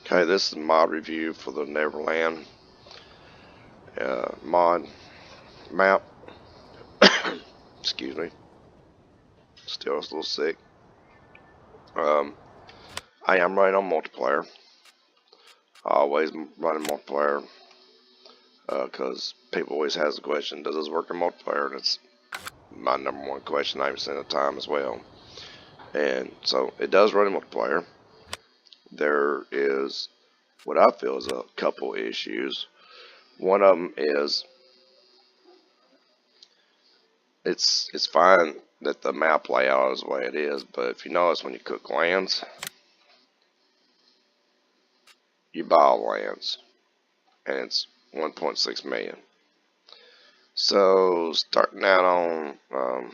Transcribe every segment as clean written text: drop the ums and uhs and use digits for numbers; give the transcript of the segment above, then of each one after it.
Okay, this is mod review for the Neverland mod map. Excuse me. Still a little sick. I am running on multiplayer. Always running multiplayer because people always has the question, does this work in multiplayer? And it's my number one question 90% of the time as well. And so it does run in multiplayer. There is what I feel is a couple issues. One of them is it's fine that the map layout is the way it is, but if you notice when you cook lands, you buy all lands, and it's 1.6 million. So starting out on,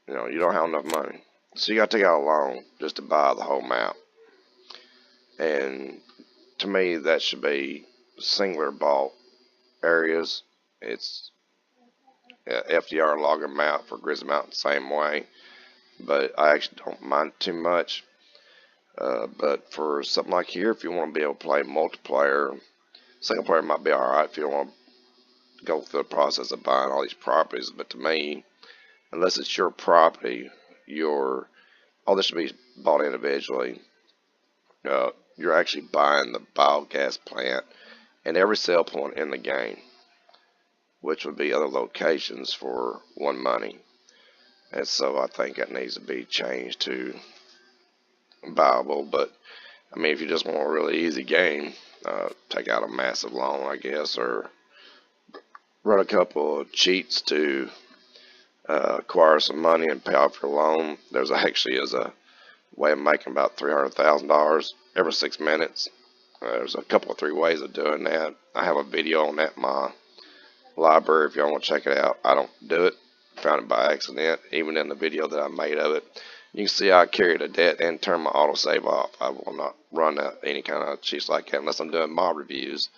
you don't have enough money, so you got to take out a loan just to buy the whole map. And to me, that should be singular bought areas. It's FDR logger map for Grizzly Mountain, same way, but I actually don't mind too much. But for something like here, if you want to be able to play multiplayer, single player might be alright if you don't want to go through the process of buying all these properties. But to me, unless it's your property, all this should be bought individually. You're actually buying the biogas plant and every sell point in the game, which would be other locations for one money. And so I think that needs to be changed to viable. But I mean, if you just want a really easy game, take out a massive loan, I guess, or run a couple of cheats to acquire some money and pay off your loan. There's actually is a way of making about $300,000 every 6 minutes. There's a couple of 3 ways of doing that. I have a video on that in my library if y'all want to check it out. I don't do it. Found it by accident. Even in the video that I made of it, you can see I carried a debt and turned my autosave off. I will not run any kind of cheats like that unless I'm doing mod reviews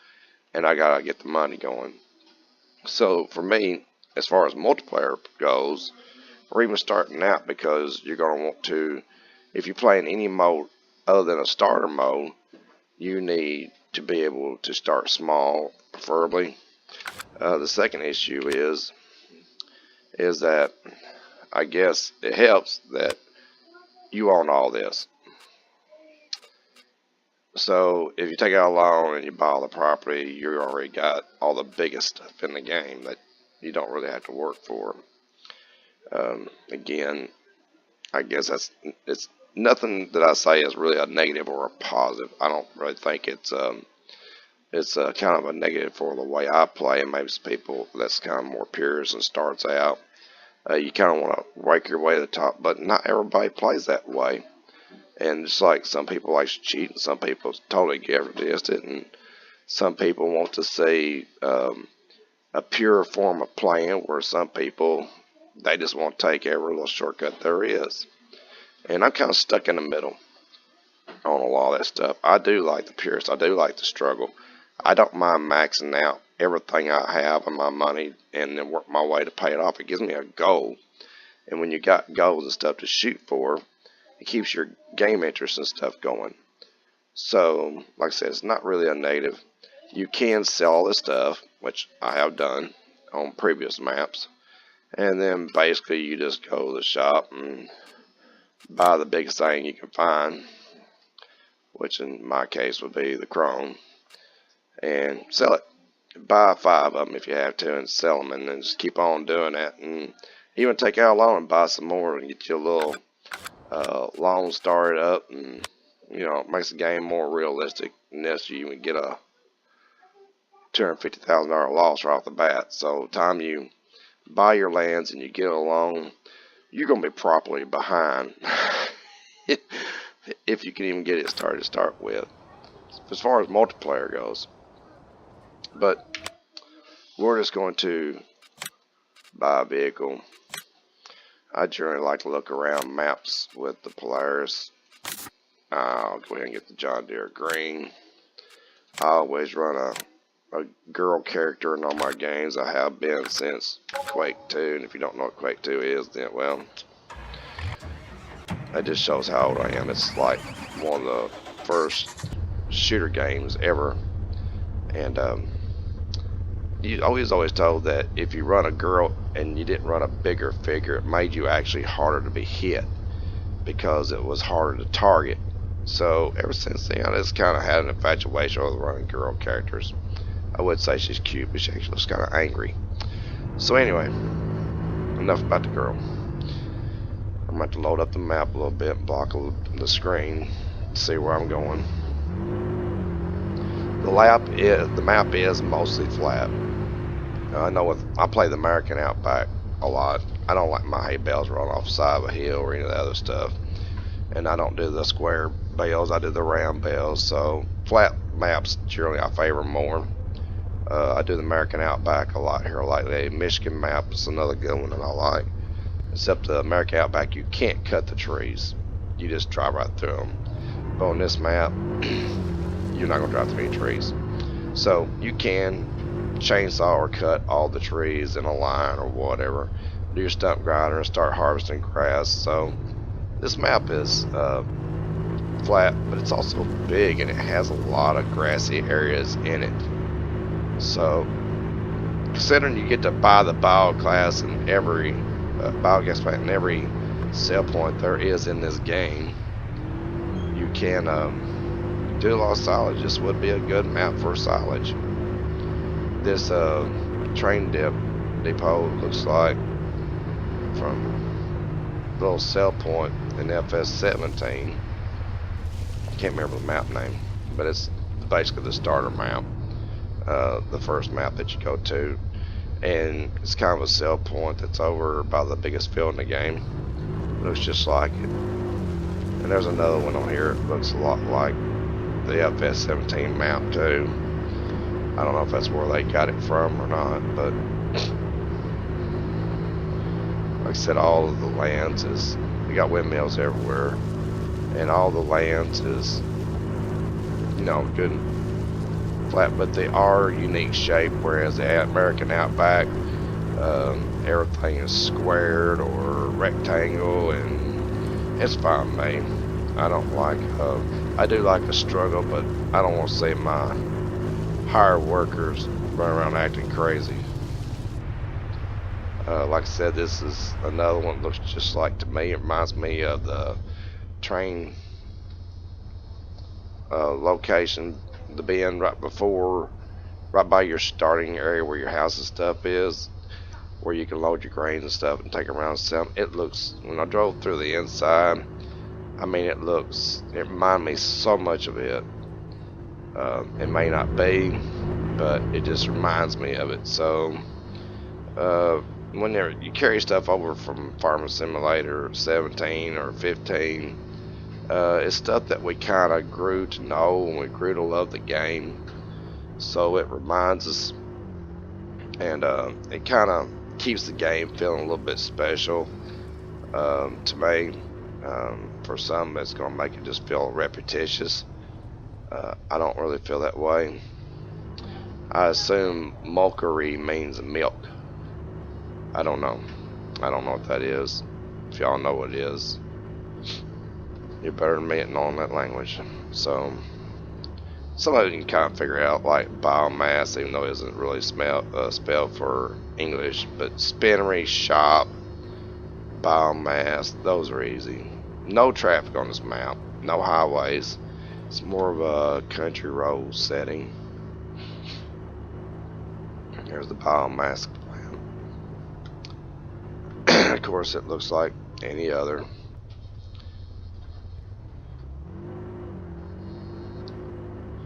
and I gotta get the money going. So for me, as far as multiplayer goes, or even starting out, because you're gonna want to, if you play in any mode other than a starter mode, you need to be able to start small, preferably. The second issue is that I guess it helps that you own all this. So if you take out a loan and you buy all the property, you already got all the biggest stuff in the game that you don't really have to work for. Again, I guess it's nothing that I say is really a negative or a positive. I don't really think it's kind of a negative for the way I play, and maybe some people that's kind of more purists and starts out. You kind of want to work your way to the top, but not everybody plays that way. And just like some people like to cheat, and some people totally get against it, and some people want to see a pure form of playing, where some people, they just want to take every little shortcut there is. And I'm kind of stuck in the middle on a lot of that stuff. I do like the purist. I do like the struggle. I don't mind maxing out everything I have and my money and then work my way to pay it off. It gives me a goal. And when you got goals and stuff to shoot for, it keeps your game interest and stuff going. So, like I said, it's not really a negative. You can sell all this stuff, which I have done on previous maps. And then basically you just go to the shop and buy the biggest thing you can find, which in my case would be the chrome, and sell it. Buy 5 of them if you have to and sell them, and then just keep on doing that. And even take out a loan and buy some more and get you a little loan started up, and it makes the game more realistic unless you even get a $250,000 loss right off the bat. So time you buy your lands and you get a loan, you're going to be properly behind if you can even get it started to start with, as far as multiplayer goes. But we're just going to buy a vehicle. I generally like to look around maps with the Polaris. I'll go ahead and get the John Deere Green. I always run a girl character in all my games. I have been since Quake 2, and if you don't know what Quake 2 is, then, well, It just shows how old I am. It's like one of the first shooter games ever. And you always told that if you run a girl and you didn't run a bigger figure, it made you actually harder to be hit because it was harder to target. So ever since then, I just kind of had an infatuation with running girl characters. I would say she's cute, but she actually looks kind of angry. So anyway, enough about the girl. I'm going to load up the map a little bit, block the screen, see where I'm going. The map is mostly flat. I know I play the American Outback a lot. I don't like my hay bales run off the side of a hill or any of the other stuff. And I don't do the square bales, I do the round bales. So flat maps generally I favor more. I do the American Outback a lot here lately. Michigan map is another good one that I like. Except the American Outback, you can't cut the trees. You just drive right through them. But on this map, you're not going to drive through any trees. So you can chainsaw or cut all the trees in a line or whatever. Do your stump grinder and start harvesting grass. So this map is flat, but it's also big and it has a lot of grassy areas in it. So considering you get to buy the bio class in every biogas plant in every sell point there is in this game, you can do a lot of silage. This would be a good map for silage. This train depot looks like from the little sell point in FS17. I can't remember the map name, but it's basically the starter map, the first map that you go to, and it's kind of a sell point that's over by the biggest field in the game. It looks just like it. And there's another one on here. It looks a lot like the FS17 map too. I don't know if that's where they got it from or not, but like I said, all of the lands is, we got windmills everywhere, and all the lands is, you know, good flat, but they are unique shape, whereas the American Outback, everything is squared or rectangle, and it's fine with me. I don't like, I do like a struggle, but I don't want to see my hired workers run around acting crazy. Like I said, this is another one that looks just like, to me, it reminds me of the train location, the bend right by your starting area where your house and stuff is, where you can load your grains and stuff and take them around and sell them. It looks, when I drove through the inside, I mean, it reminded me so much of it. It may not be, but it just reminds me of it. So whenever you carry stuff over from Farming Simulator 17 or 15, it's stuff that we kind of grew to know and we grew to love the game. So it reminds us, and it kind of keeps the game feeling a little bit special to me. For some, it's going to make it just feel repetitious. I don't really feel that way. I assume Molkery means milk. I don't know. I don't know what that is. If y'all know what it is, you're better than me at knowing that language. So some of you can kind of figure out, like biomass, even though it isn't really spelled for English. But spinnery, shop, biomass, those are easy. No traffic on this map. No highways. It's more of a country road setting. There's the biomass plant. Of course, it looks like any other.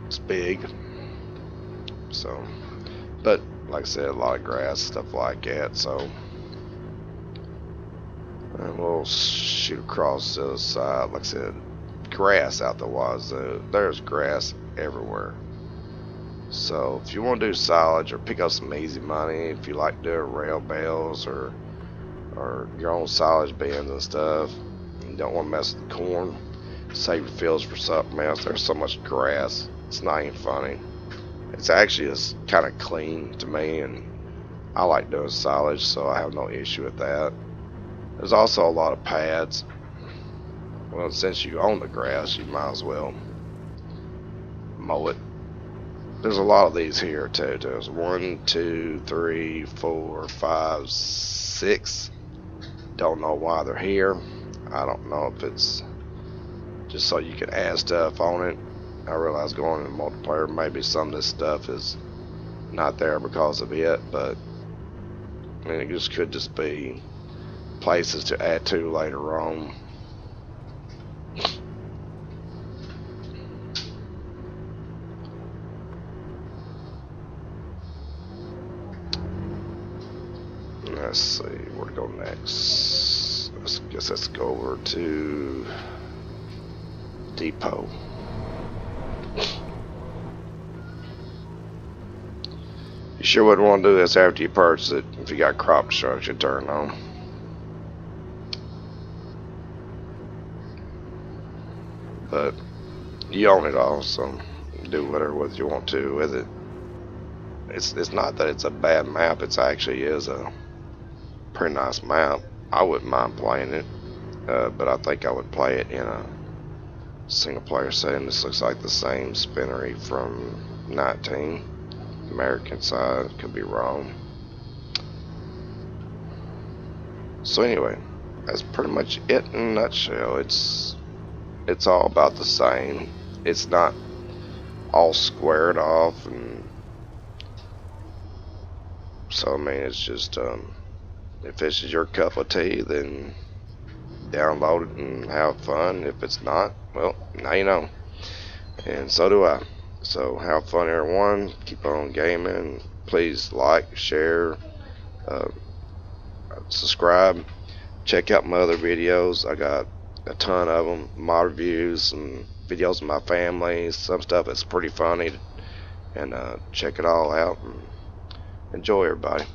It's big. So, but like I said, a lot of grass, stuff like that. So, and we'll shoot across the side. Like I said, grass out the wazoo. There's grass everywhere. So if you want to do silage or pick up some easy money, if you like doing rail bales or your own silage bins and stuff, and you don't want to mess with the corn, save your fields for something else. There's so much grass, it's not even funny. It's actually just kind of clean to me, and I like doing silage, so I have no issue with that. There's also a lot of pads. Well, since you own the grass, you might as well mow it. There's a lot of these here too. There's 1, 2, 3, 4, 5, 6. Don't know why they're here. I don't know if it's just so you can add stuff on it. I realize going in multiplayer, maybe some of this stuff is not there because of it, but I mean, it just could just be places to add to later on. Let's see where to go next. Let's go over to Depot. You sure wouldn't want to do this after you purchase it if you got crop destruction turned on. But you own it all, so do whatever you want to with it. It's not that it's a bad map, it actually is a pretty nice map. I wouldn't mind playing it, but I think I would play it in a single player setting. This looks like the same spinnery from 19. American side, could be wrong. So anyway, that's pretty much it in a nutshell. It's all about the same. It's not all squared off, and so I mean, it's just if this is your cup of tea, then download it and have fun. If it's not, well, now you know, and so do I. So have fun, everyone. Keep on gaming. Please like, share, subscribe. Check out my other videos. I got a ton of them. My reviews and videos of my family. Some stuff that's pretty funny. And check it all out. And enjoy, everybody.